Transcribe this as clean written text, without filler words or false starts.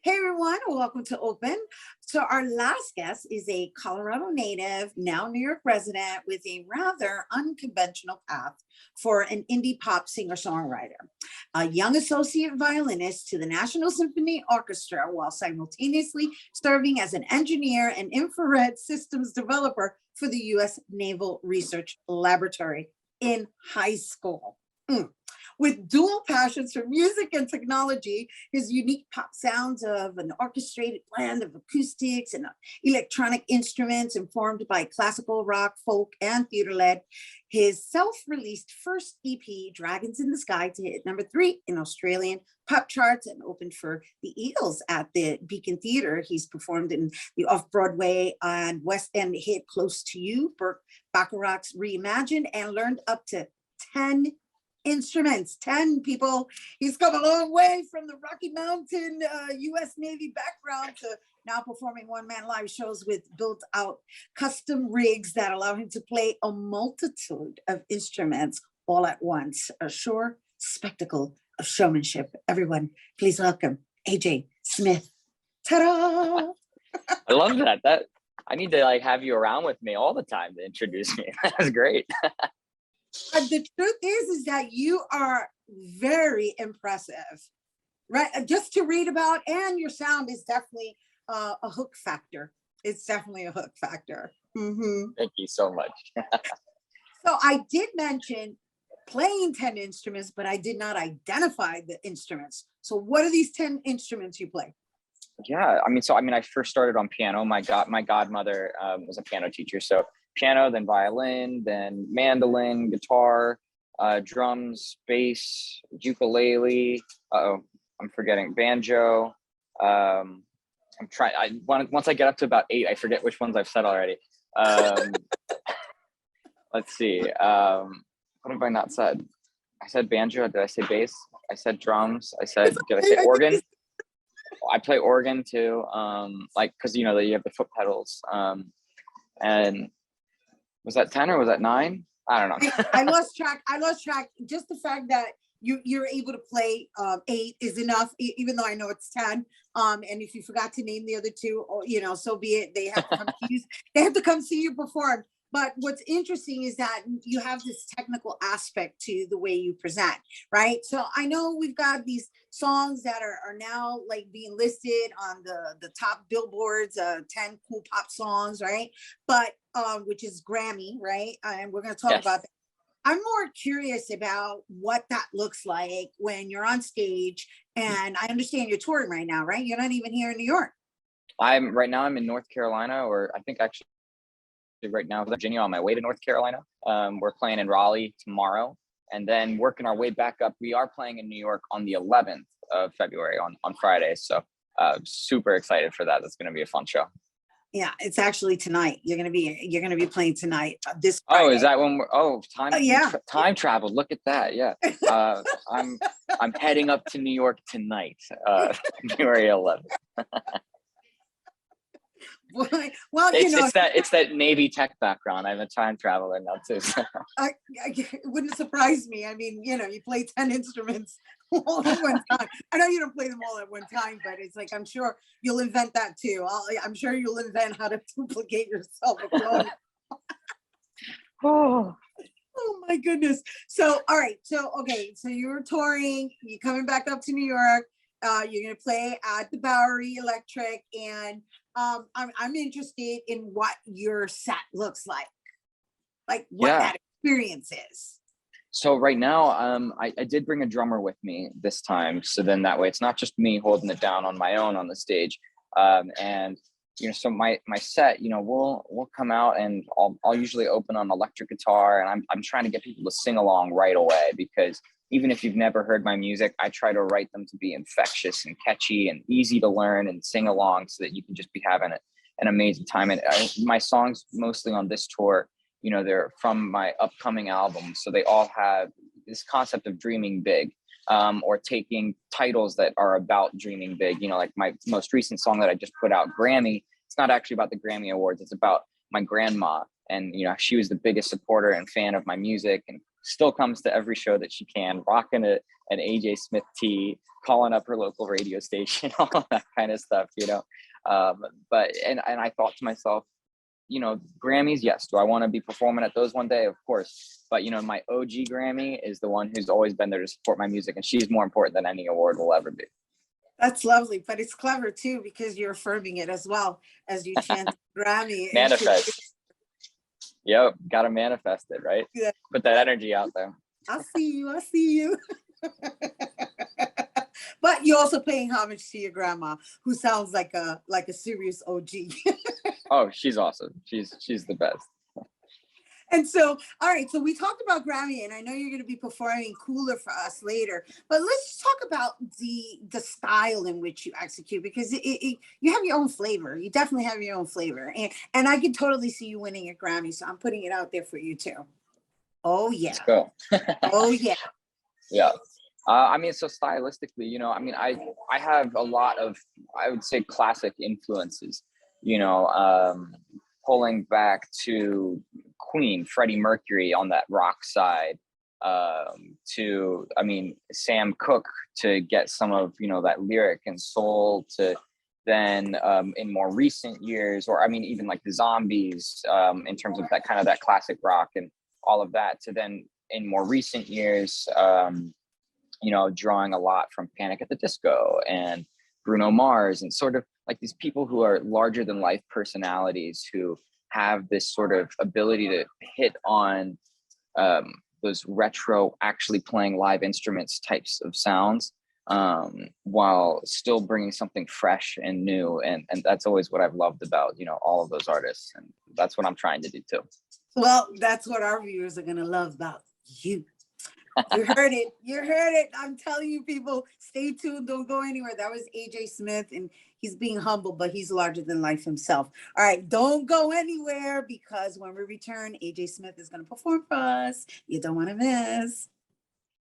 Hey everyone, welcome to Open. So our last guest is a Colorado native, now New York resident with a rather unconventional path for an indie pop singer-songwriter. A young associate violinist to the National Symphony Orchestra while simultaneously serving as an engineer and infrared systems developer for the US Naval Research Laboratory in high school. With dual passions for music and technology, his unique pop sounds of an orchestrated blend of acoustics and electronic instruments informed by classical rock, folk, and theater-led, his self-released first EP, Dragons in the Sky, to hit #3 in Australian pop charts and opened for the Eagles at the Beacon Theatre. He's performed in the Off-Broadway and West End hit Close to You, BxRx Reimagined, and learned up to 10 instruments. 10 people. He's come a long way from the Rocky Mountain US Navy background to now performing one-man live shows with built-out custom rigs that allow him to play a multitude of instruments all at once. A sure spectacle of showmanship. Everyone, please welcome AJ Smith. Ta-da! I love that. I need to have you around with me all the time to introduce me. That's great. The truth is that you are very impressive, right? Just to read about, and your sound is definitely a hook factor. It's definitely a hook factor. Mm-hmm. Thank you so much. So I did mention playing 10 instruments, but I did not identify the instruments. So what are these 10 instruments you play? Yeah, I first started on piano. My godmother was a piano teacher, so piano, then violin, then mandolin, guitar, drums, bass, ukulele. I'm forgetting banjo. Once I get up to about 8, I forget which ones I've said already. Let's see. What have I not said? I said banjo. Did I say bass? I said drums. Did I say organ? I play organ too. Because you have the foot pedals. And was that 10 or was that 9? I don't know. I lost track. Just the fact that you're able to play 8 is enough, even though I know it's 10. And if you forgot to name the other 2, so be it. They have to come to you. They have to come see you perform. But what's interesting is that you have this technical aspect to the way you present, right? So I know we've got these songs that are now being listed on the top billboards, 10 cool pop songs, right? But which is Grammy, right? And we're going to talk about that. I'm more curious about what that looks like when you're on stage. And I understand you're touring right now, right? You're not even here in New York. I'm in North Carolina, or I think actually right now Virginia, on my way to North Carolina. We're playing in Raleigh tomorrow, and then working our way back up. We are playing in New York on the 11th of February on Friday. So super excited for that. That's going to be a fun show. Yeah, it's actually tonight. You're gonna be playing tonight. This Friday. Oh, is that when time travel? Look at that. Yeah, I'm heading up to New York tonight, February 11th. Well, it's that Navy tech background. I'm a time traveler now too. So. It wouldn't surprise me. I mean, you play 10 instruments all at one time. I know you don't play them all at one time, but it's I'm sure you'll invent that too. I'm sure you'll invent how to duplicate yourself. Oh my goodness. So, all right. So, okay. So you're touring, you're coming back up to New York. You're going to play at the Bowery Electric, and I'm interested in what your set looks like that experience is. So right now, I did bring a drummer with me this time. So then that way it's not just me holding it down on my own on the stage. And so my set, we'll come out, and I'll usually open on electric guitar, and I'm trying to get people to sing along right away, because even if you've never heard my music, I try to write them to be infectious and catchy and easy to learn and sing along, so that you can just be having an amazing time. And my songs mostly on this tour, they're from my upcoming album. So they all have this concept of dreaming big, or taking titles that are about dreaming big. Like my most recent song that I just put out, Grammy, it's not actually about the Grammy Awards. It's about my grandma. And, she was the biggest supporter and fan of my music and still comes to every show that she can, rocking an AJ Smith tee, calling up her local radio station, all of that kind of stuff, you know. But I thought to myself, you know, Grammys, yes. Do I want to be performing at those one day? Of course. But, you know, my OG Grammy is the one who's always been there to support my music. And she's more important than any award will ever be. That's lovely, but it's clever too, because you're affirming it as well as you chant Grammy. Manifest. Yep. Got to manifest it, right? Yeah. Put that energy out there. I see you. I see you. But you're also paying homage to your grandma, who sounds like a serious OG. Oh, she's awesome. She's the best. And so, all right, so we talked about Grammy, and I know you're going to be performing Cooler for us later, but let's talk about the style in which you execute, because you have your own flavor. You definitely have your own flavor, and I can totally see you winning a Grammy, so I'm putting it out there for you too. Oh yeah. Let's go. Oh yeah. Yeah. I mean, so stylistically, you know, I mean, I have a lot of, I would say, classic influences, you know, pulling back to Queen, Freddie Mercury on that rock side, to, I mean, Sam Cooke to get some of, you know, that lyric and soul, to then in more recent years, or I mean, even like the Zombies, in terms of that kind of that classic rock and all of that, to then in more recent years, you know, drawing a lot from Panic at the Disco and Bruno Mars, and sort of like these people who are larger than life personalities who have this sort of ability to hit on those retro, actually playing live instruments types of sounds, while still bringing something fresh and new. And that's always what I've loved about, you know, all of those artists. And that's what I'm trying to do too. Well, that's what our viewers are going to love about you. You heard it. You heard it. I'm telling you, people, stay tuned. Don't go anywhere. That was AJ Smith, and he's being humble, but he's larger than life himself. All right, don't go anywhere, because when we return, AJ Smith is going to perform for us. You don't want to miss.